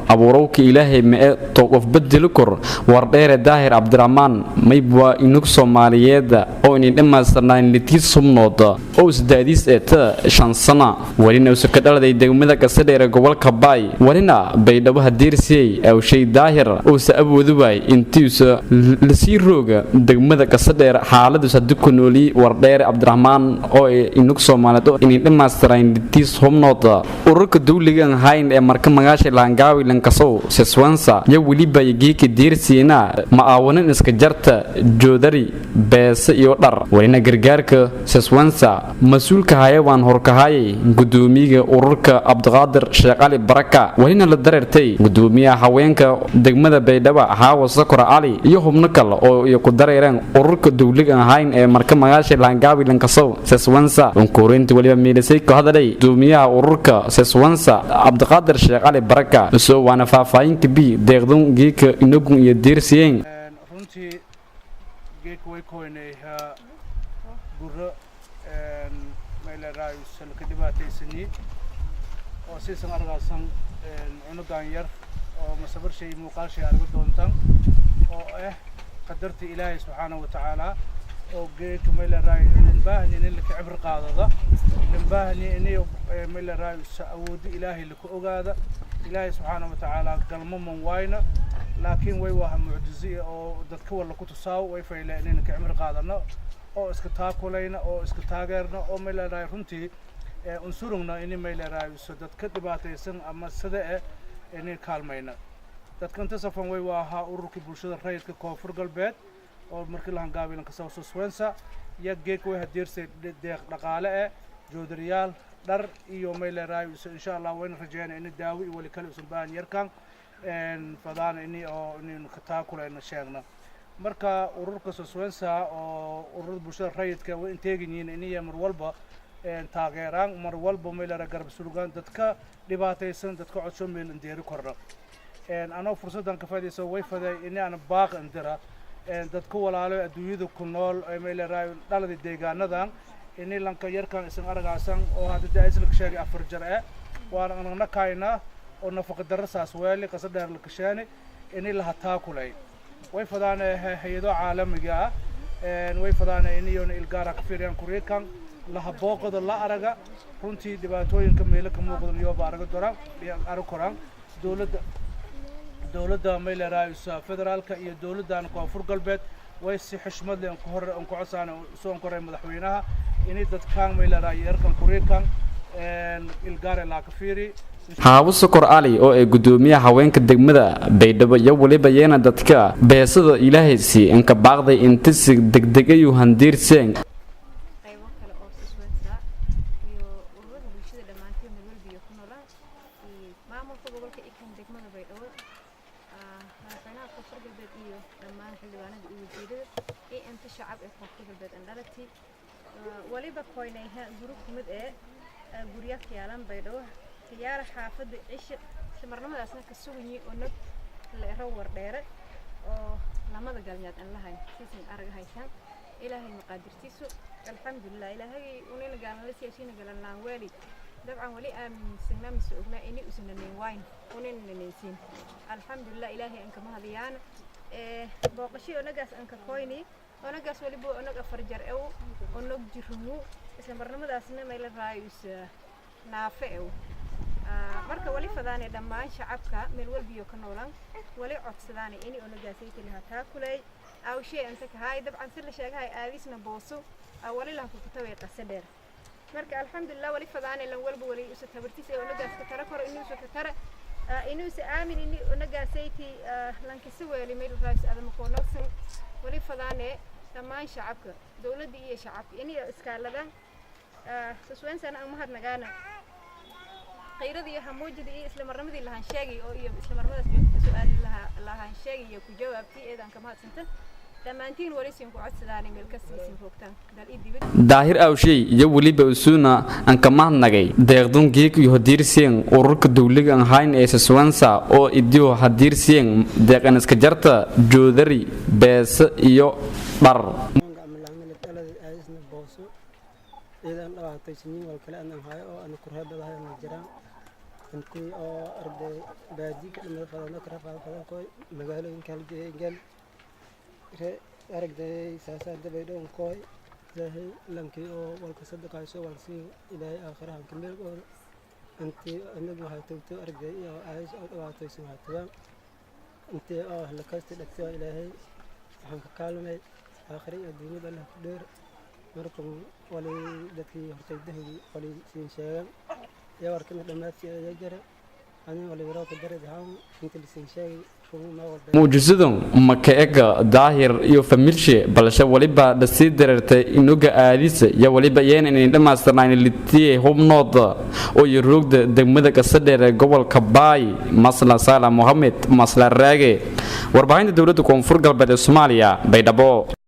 abuurowka ilaahay ma toqof bedel kor wardheer daahir cabdiraxmaan maybwa inug Soomaaliyeed oo in dhamaastirnaan litis sumnooda oo isdaadis eeta 5 sano walina uu ka dhaladay degmada Gasadheer gobolka Baay walina baydhabo hadiirsiyay oo shay daahir oo sababoodu way intiisa la sii rooga degmada Gasadheer xaaladdu sadku nooli wardheer cabdiraxmaan oo inug Soomaaliyeed oo in dhamaastirnaan litis sumnooda ururka dawliga ahayn ee marka magaasha Laangaawi lankasow seswansa ya waliba yigeeka diirsiyana ma aawanan iska jarta joodari bees iyo dhar walina gargaarka seswansa mas'uulka hayawaan horkahay gudoomiyaha ururka Abdiqaadir Sheekh Ali Baraka walina la dareertay gudoomiyaha haweenka degmada Baydhabo Haawa Sakura Ali iyo xubno kale oo ku dareereen ururka dawliga ahayn ee marka magaasha Laangaawi lankasow seswansa korinta waliba meelasay ka hadalay gudoomiyaha ururka seswansa Abdiqaadir Sheekh Ali Baraka soo wana faafaahinta bi deeqdun geeka inagu iyo diirsiyeen runtii geek way koonay gurro meela raayus ka dhibaataysani oo si san argaasan unugan yar oo masabar shay muuqaal shay argo doontan oo qadarta Ilaahay subhanahu wa ta'ala oo geek meela raayus baahni in la ka cibr qaadada baahni in meela raayus awood Ilaahay la ku ogaada Ilaahay subhanahu wa ta'ala galmo man wayna laakiin way waa mucjizo oo dadka wala ku tusaaw way faylaan in ka cimr qaadano oo iska taakulayna oo iska taageerna oo meelahay runtii unsurugna in meelahay dadka dhibaataysan ama sida in kaalmayna dadka inta safan way waa ururka bulshada rayidka Koonfur Galbeed oo markii la hangaabilan ka soo Swensa ya geek way hadiirsay deeq dhaqaale joodariyaal dar iyo meelahay insha Allah waan rajaynaa in daawi wali kale usan baan yarkan fadaan ini oo in ka taakulayna sheegna marka ururka Swensa oo ururada bulshada rayidka way inteeginayeen in mar walba taageeraan mar walba meelaha garab suugaan dadka dhibaataysan dadka codsho meel indeeri korna anoo fursadan ka faa'iideyso way faday in aan baaq indira dadka walaalo adduunyada ku nool ay meelaha dhalada deegaanadan in lanka yarkan isan aragaasan oo hadda isla ka sheegay 4 jar waan nakayna oo nafaqo darasaas weeli Gasadheer la kashaanay in la hataa kulay way fadaan hay'ado caalamiga way fadaan in iyo ilgaara ka fiiriyaan Koreekan la habooqada la araga runtii dhibaatooyinka meelo ka muuqda iyo baaraga doran arag koran dawladda meelaha federaalka iyo dawladdan Koonfur Galbeed way si xushmad leh ku hor ku codsan soo koray madaxweynaha in dadkan meelaha yarkan Koreekan ilgaara la ka fiiri Haawa Sakura Ali oo ay gudoomiyaha haweenka degmada Baydhabo iyo waliba yeena dadka beesada Ilaahay si in ka baaqday inta si degdeg ah handiirseen qaybo kale oo Swensa iyo ururada bulshada dhamaanteen meel walba ku noolaa maamulka gobolka ikan degmada Baydhabo madaxweynaha Koonfur Galbeed iyo dhammaan xildhibaanada iyo wasiirada ee inta shacab ee Koonfur Galbeed andalati waliba koynayha group mid guriyaha yaalan Baydhabo تيار حافظ عيش سمرنا ما أصلا كسويني ونب الرو ورديرة أو لما ذا قال أن لهاي سيسن أرجع هايشان إلى هاي مقادير تيسو الحمد لله إلى هاي ونين قال لسه يشين قال لنا والي طبعا ولي سنة مسؤولنا إني وسنة نوين ونين ننسين الحمد لله إلى هاي إنك ما هذيان باقشي ونقص إنك كويني ونقص ولي بو ونقص فرجر أو ونقجرمو سمرنا ما أصلا ما إلى رايس نافع marka wali fadaane dhamaan shacabka meel walbiyo ka noolan wali codsadaane in uu nagaasaytii laha taakulay aw shay anta ka hay dabcan si la sheegay aadisna booso wali la ku tabay Gasadheer marka alxamdulillah wali fadaane lan walba wali isu tabartiisa oo nagaas ka tara kor inuu soo ka tara inuu si aamin in uu nagaasaytii lankisi wali meel raas adam ko naqsan wali fadaane dhamaan shacabka dawladda iyo shacabka in iskaalada Swensa aan mahad nagaana قيردي هموجدي إسلام مرمدي لهان شاقي أو إسلام مرمدي سؤال لهان شاقي يكو جوابتي إذا كما سنتن 80 وريسين ku codsadaan meelkasiisin foogtaan daahir aw shay iyo waliba usuna an kama nagay deeqdun geek iyo hadiirseen ururka dawliga aan hayn ee Swensa oo idiyo hadiirseen deeqan iska jarta joodari bees iyo dhar إذا أنا أعطيتني والكلام أنا هاي أو أنا كره هذا هاي مجرى intii oo arday baadi ka dhimada fadana kara fadan koy magaalooyinka halgeeyeen arday saasada baydhoon koy ilaahay lankii oo walka sadaqayso walsi ilaahay aakhiraha kamil oo intii anagu waxay tagto arday iyo aayis oo dhawaataysan waxaa intii oo la kasta dhagtay ilaahay waxaan ka kaalmay aakhiri adduunyada Allah ku dheer markuu wali dadkii hortaydahay wali siin sheegan يا وركنا دماتي يا جرى أنا ولا يراك درد هام أنت اللي سنشاي muujisadan maka ega daahir iyo familshe balse waliba dhasii dareertay inuga aadisa iyo waliba yeena inay dhamaastirnaan litiyay hubnooda oo yurugda degmada Kasadheer ee gobolka Baay Masla Saala Mohamed Masla Raage warbaahinta dawladda Koonfur Galbeed ee Soomaaliya Baydhabo